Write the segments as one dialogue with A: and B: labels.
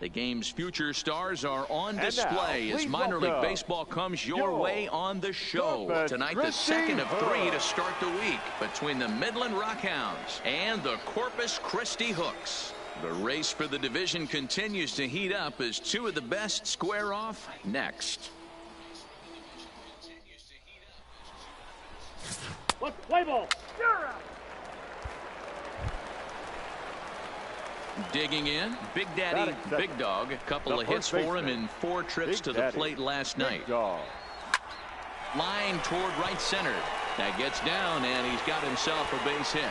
A: The game's future stars are on display as minor league baseball comes your way on the show. Tonight, the second of 3 to start the week between the Midland Rockhounds and the Corpus Christi Hooks. The race for the division continues to heat up as 2 of the best square off next.
B: Let's play ball.
A: Digging in, Big Daddy, Big Dog. A couple of hits for him in 4 trips to the plate last night. Line toward right center. That gets down, and he's got himself a base hit.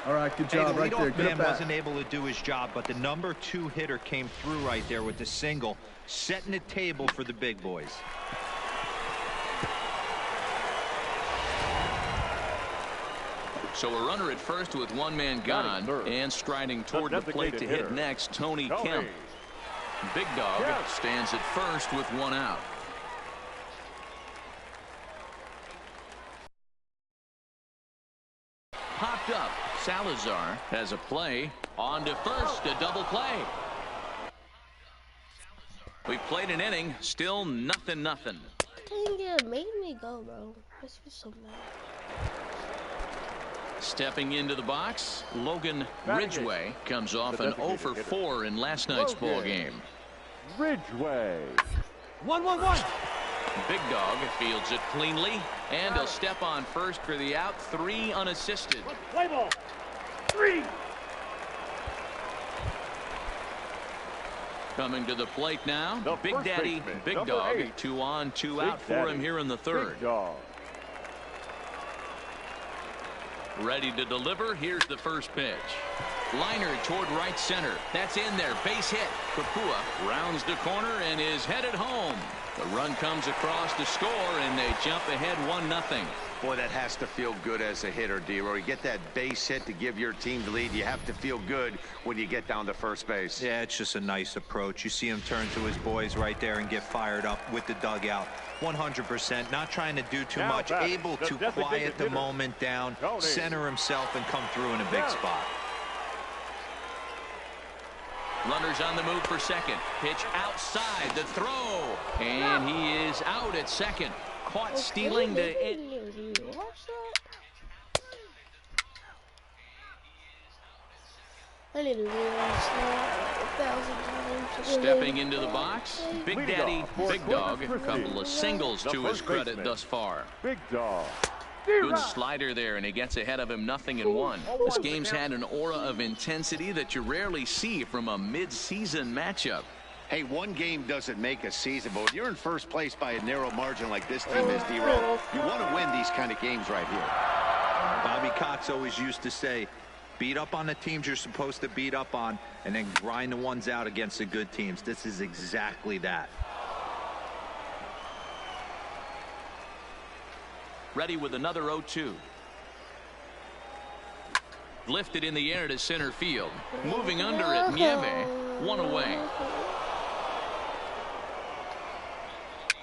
C: All right, good job right there.
D: The man wasn't able to do his job, but the number 2 hitter came through right there with the single, setting the table for the big boys.
A: So a runner at first with 1 man gone, and striding toward the plate to hit next, Tony Kemp. Big Dog stands at first with 1 out. Popped up. Salazar has a play on to first, a double play. We played an inning, still nothing.
E: It made me go, bro. This was so bad.
A: Stepping into the box, Logan Ridgway comes off an 0 for 4 in last night's ball game.
B: Ridgway.
D: 1-1-1.
A: Big Dog fields it cleanly, and he'll step on first for the out. 3 unassisted.
B: Play ball. 3.
A: Coming to the plate now, Big Daddy, Big Dog. 2 on, 2 out for him here in the 3rd. Ready to deliver. Here's the first pitch. Liner toward right center. That's in there. Base hit. Kapua rounds the corner and is headed home. The run comes across to score, and they jump ahead 1-0.
F: Boy, that has to feel good as a hitter, D-Roy. You get that base hit to give your team the lead. You have to feel good when you get down to first base.
D: Yeah, it's just a nice approach. You see him turn to his boys right there and get fired up with the dugout. 100%, not trying to do too much, able to quiet the moment down, center himself, and come through in a big spot.
A: Runners on the move for second. Pitch outside, the throw, and he is out at second. Caught stealing the end.
E: I need to rewatch that 1,000 times.
A: Stepping into the box, Big Daddy, Big Dog. A couple of singles to his credit thus far.
B: Big Dog.
A: Good slider there, and he gets ahead of him 0-1. This game's had an aura of intensity that you rarely see from a mid-season matchup.
F: Hey, 1 game doesn't make a season, but when you're in first place by a narrow margin like this team is, D-Roy, you want to win these kind of games right here.
D: Bobby Cox always used to say, beat up on the teams you're supposed to beat up on, and then grind the ones out against the good teams. This is exactly that.
A: Ready with another 0-2. Lifted in the air to center field. Moving under it, Nieve. 1 away.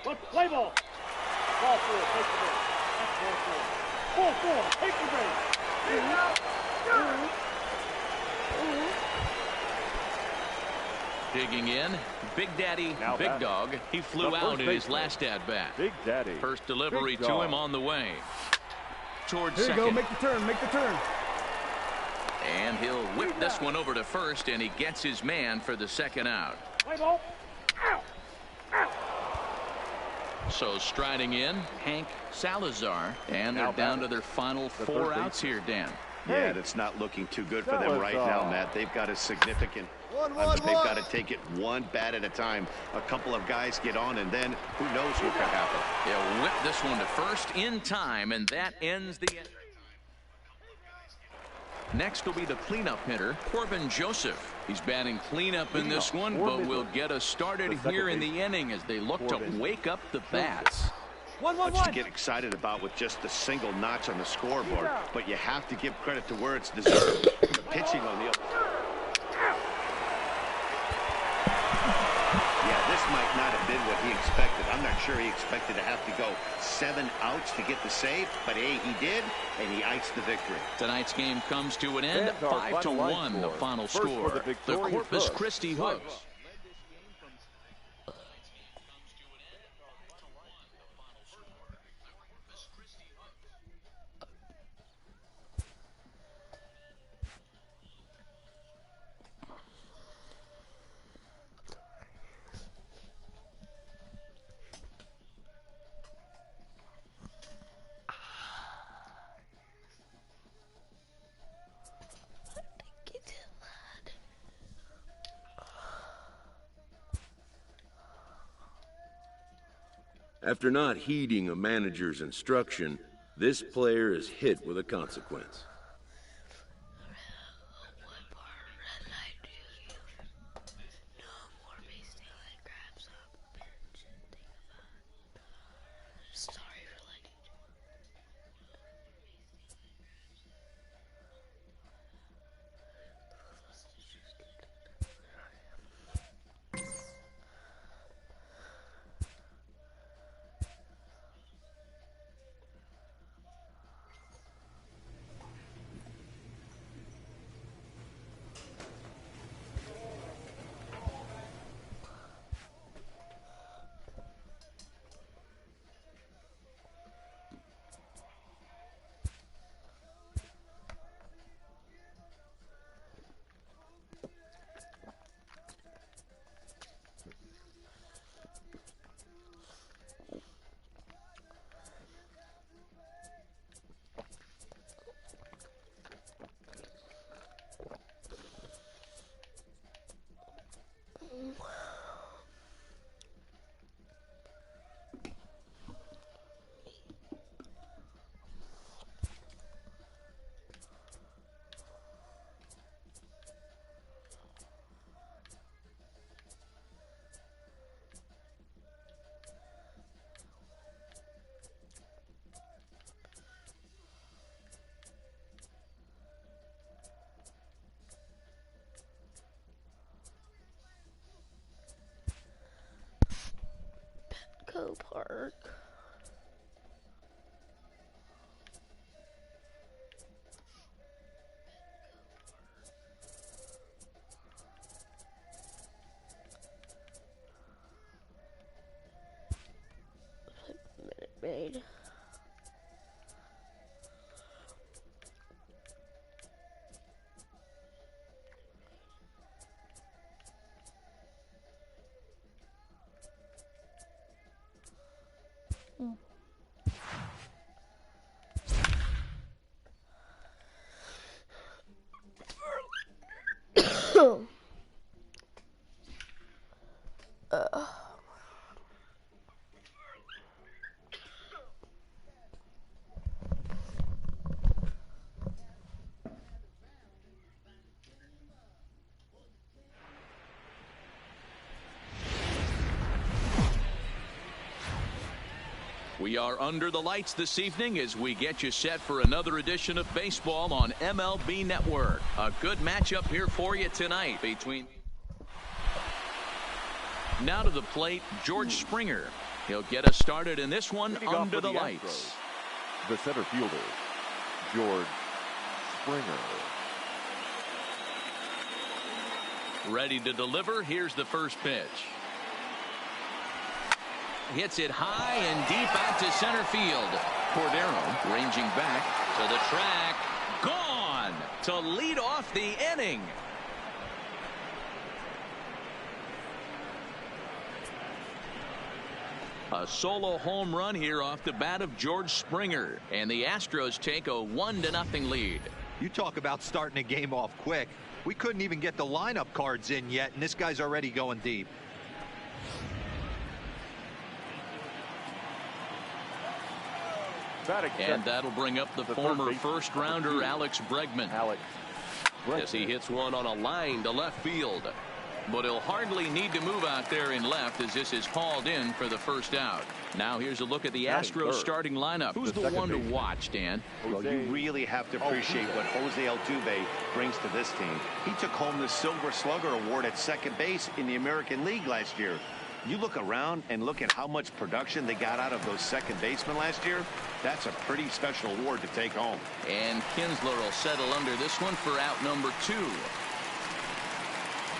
B: Let's play ball. Ball 4, take the base. That's ball 4. Ball 4, take the base.
A: Digging in, Big Daddy, Big Dog. He flew out in his last at-bat.
B: Big Daddy.
A: First delivery to him on the way. Towards
C: Here you
A: second.
C: go, make the turn, make the turn.
A: And he'll whip this one over to first, and he gets his man for the second out.
B: Play ball. Ow. Ow.
A: So striding in, Hank Salazar, and they're down to their final 4 outs here, Dan.
F: Yeah, it's not looking too good for them right now, Matt. They've got a significant, but they've got to take it 1 bat at a time. A couple of guys get on, and then who knows what could happen.
A: They'll whip this one to first in time, and that ends the inning. Next will be the cleanup hitter, Corbin Joseph. He's batting cleanup in this one, but will get us started here in the inning as they look to wake up the bats.
F: What you get excited about with just the single notch on the scoreboard, but you have to give credit to where it's deserved. The pitching on the other. Yeah, this might not have been what he expected. I'm not sure he expected to have to go 7 outs to get the save, but hey, he did, and he iced the victory.
A: Tonight's game comes to an end, 5-1, the final score. The Corpus Christi Hooks.
G: After not heeding a manager's instruction, this player is hit with a consequence.
E: Park. Minute Maid.
A: We are under the lights this evening as we get you set for another edition of baseball on MLB Network. A good matchup here for you tonight between... Now to the plate, George Springer. He'll get us started in this one under the lights.
H: The center fielder, George Springer.
A: Ready to deliver. Here's the first pitch. Hits it high and deep out to center field. Cordero ranging back to the track. Gone to lead off the inning. A solo home run here off the bat of George Springer. And the Astros take a 1-0 lead.
D: You talk about starting a game off quick. We couldn't even get the lineup cards in yet, and this guy's already going deep.
A: And that'll bring up the former first-rounder Alex Bregman. As he hits one on a line to left field. But he'll hardly need to move out there in left as this is hauled in for the first out. Now here's a look at the Astros starting lineup. Who's the one to watch, Dan?
F: Well, you really have to appreciate what Jose Altuve brings to this team. He took home the Silver Slugger Award at second base in the American League last year. You look around and look at how much production they got out of those second basemen last year. That's a pretty special award to take home.
A: And Kinsler will settle under this one for out number 2.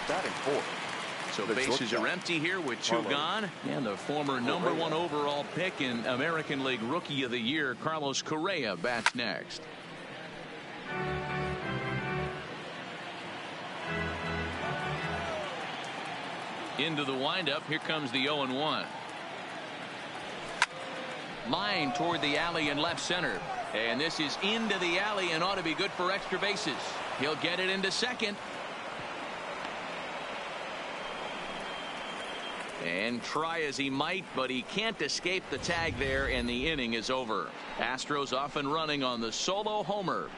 H: Batting fourth.
A: So bases are empty here with 2 gone. And the former number 1 overall pick in American League Rookie of the Year, Carlos Correa, bats next. Into the windup. Here comes the 0-1. Line toward the alley in left center. And this is into the alley and ought to be good for extra bases. He'll get it into second. And try as he might, but he can't escape the tag there, and the inning is over. Astros off and running on the solo homer.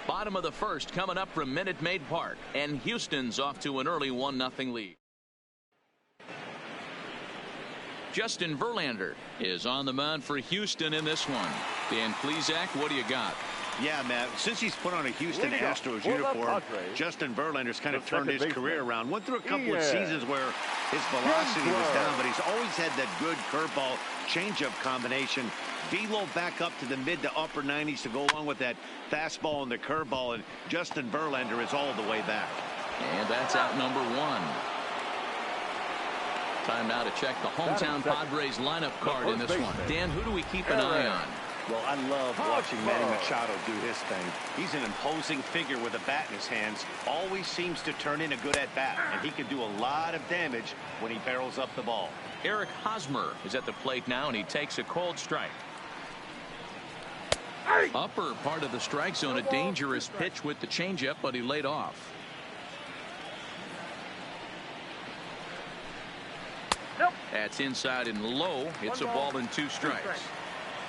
A: Bottom of the first coming up from Minute Maid Park. And Houston's off to an early 1-0 lead. Justin Verlander is on the mound for Houston in this one. Dan Plesac, what do you got?
F: Yeah, Matt, since he's put on a Houston Astros uniform, Justin Verlander's kind of turned his career around. Went through a couple of seasons where his velocity was down, but he's always had that good curveball changeup combination. Velo back up to the mid to upper 90s to go along with that fastball and the curveball, and Justin Verlander is all the way back.
A: And that's out number 1. Time now to check the hometown Padres lineup card in this one. Dan, who do we keep an eye on?
F: Well, I love watching Manny Machado do his thing. He's an imposing figure with a bat in his hands. Always seems to turn in a good at-bat, and he can do a lot of damage when he barrels up the ball.
A: Eric Hosmer is at the plate now, and he takes a cold strike. Upper part of the strike zone, a dangerous pitch with the changeup, but he laid off. That's inside and low. It's a ball and 2 strikes.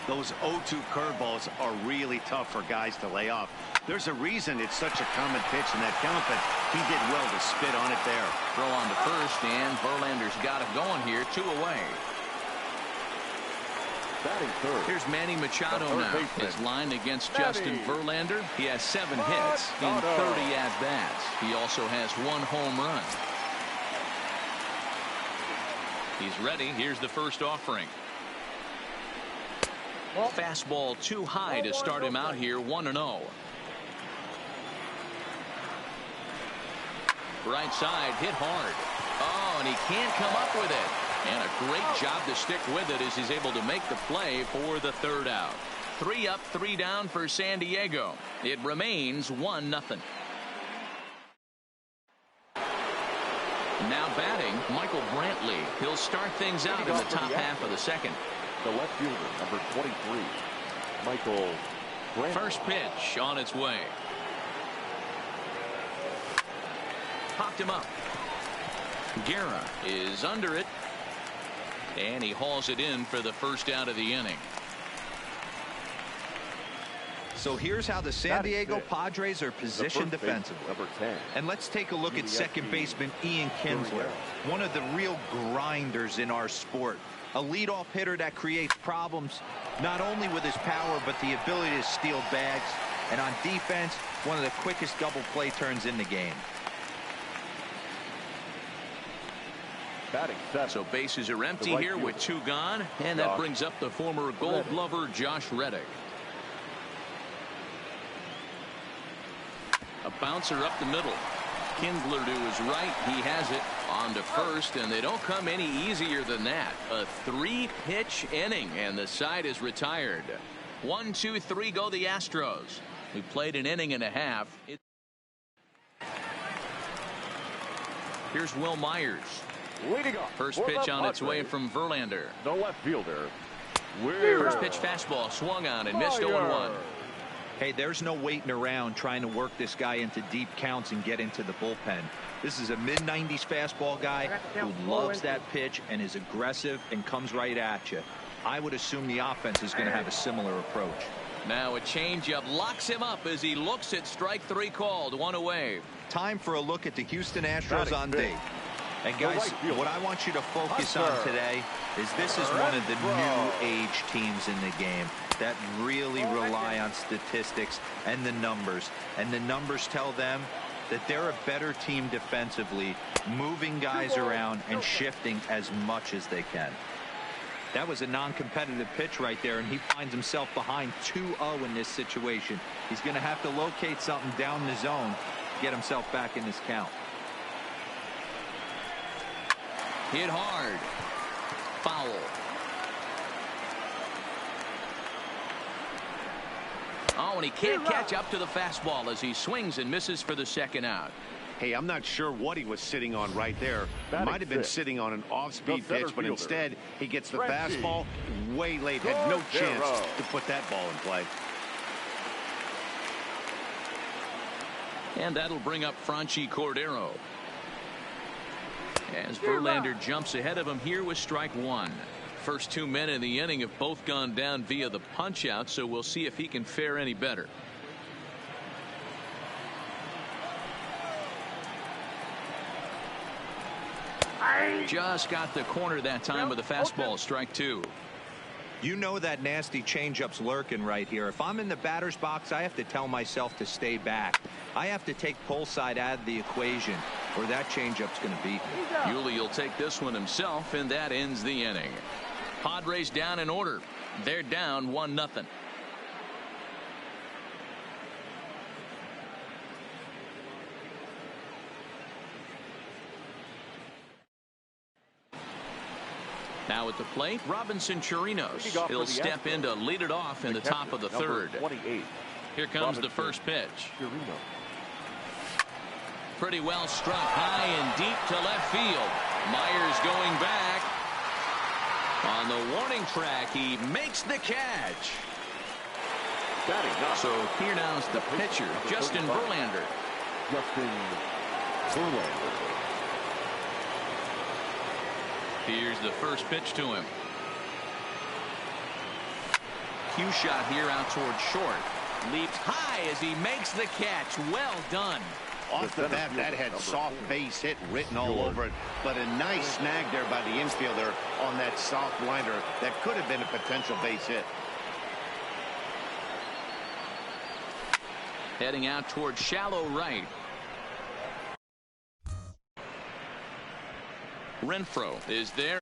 F: Those 0-2 curveballs are really tough for guys to lay off. There's a reason it's such a common pitch in that count, but he did well to spit on it there.
A: Throw on to first, and Verlander's got it going here. 2 away.
H: Batting third.
A: Here's Manny Machado now. His line against Justin Verlander. He has 7 hits in 30 at-bats. He also has 1 home run. He's ready. Here's the first offering. Fastball too high to start him out here. 1-0. Right side hit hard. Oh, and he can't come up with it. And a great job to stick with it as he's able to make the play for the 3rd out. 3 up, 3 down for San Diego. It remains 1-0. Now batting, Michael Brantley. He'll start things out in the top half of the second.
H: The left fielder, number 23, Michael Brantley.
A: First pitch on its way. Popped him up. Guerra is under it. And he hauls it in for the first out of the inning.
D: So here's how the San Diego Padres are positioned defensively.
H: Number 10.
D: And let's take a look at second baseman Ian Kinsler, one of the real grinders in our sport. A leadoff hitter that creates problems, not only with his power, but the ability to steal bags. And on defense, one of the quickest double play turns in the game.
H: Batting 7.
A: So bases are empty here with 2 gone. And that brings up the former Gold Glover Josh Reddick. A bouncer up the middle. Kinsler to his right. He has it on to first, and they don't come any easier than that. A 3-pitch inning, and the side is retired. 1, 2, 3 go the Astros. We played an inning and a half. Here's Will Myers.
H: Leading off.
A: First pitch on its way from Verlander.
H: The left fielder.
A: First pitch fastball swung on and missed 0-1.
D: Hey, there's no waiting around trying to work this guy into deep counts and get into the bullpen. This is a mid-90s fastball guy who loves that pitch and is aggressive and comes right at you. I would assume the offense is going to have a similar approach.
A: Now a changeup locks him up as he looks at strike 3 called. 1 away.
D: Time for a look at the Houston Astros on tape. And guys, what I want you to focus on today is this is one of the new age teams in the game that really rely on statistics and the numbers. And the numbers tell them that they're a better team defensively, moving guys around and shifting as much as they can. That was a non-competitive pitch right there, and he finds himself behind 2-0 in this situation. He's going to have to locate something down the zone to get himself back in this count.
A: Hit hard. Foul. Oh, and he can't catch up to the fastball as he swings and misses for the second out.
F: Hey, I'm not sure what he was sitting on right there. Might have been sitting on an off-speed pitch, but instead he gets the fastball way late. Had no chance to put that ball in play.
A: And that'll bring up Franchi Cordero. As Verlander jumps ahead of him here with strike one. First 2 men in the inning have both gone down via the punch-out, so we'll see if he can fare any better. Just got the corner that time with a fastball, strike two.
D: You know that nasty changeup's lurking right here. If I'm in the batter's box, I have to tell myself to stay back. I have to take pull side out of the equation, or that changeup's going to beat me.
A: Yuli will take this one himself, and that ends the inning. Padres down in order. They're down 1-0. Now at the plate, Robinson Chirinos. He'll step in to lead it off in the top of the third. Here comes the first pitch. Pretty well struck high and deep to left field. Myers going back. On the warning track, he makes the catch. So here now's the pitcher, Justin Verlander. Here's the first pitch to him. Cue shot here out towards short. Leaps high as he makes the catch. Well done.
F: Off the bat, that had soft base hit written all over it, but a nice snag there by the infielder on that soft liner that could have been a potential base hit.
A: Heading out towards shallow right. Renfroe is there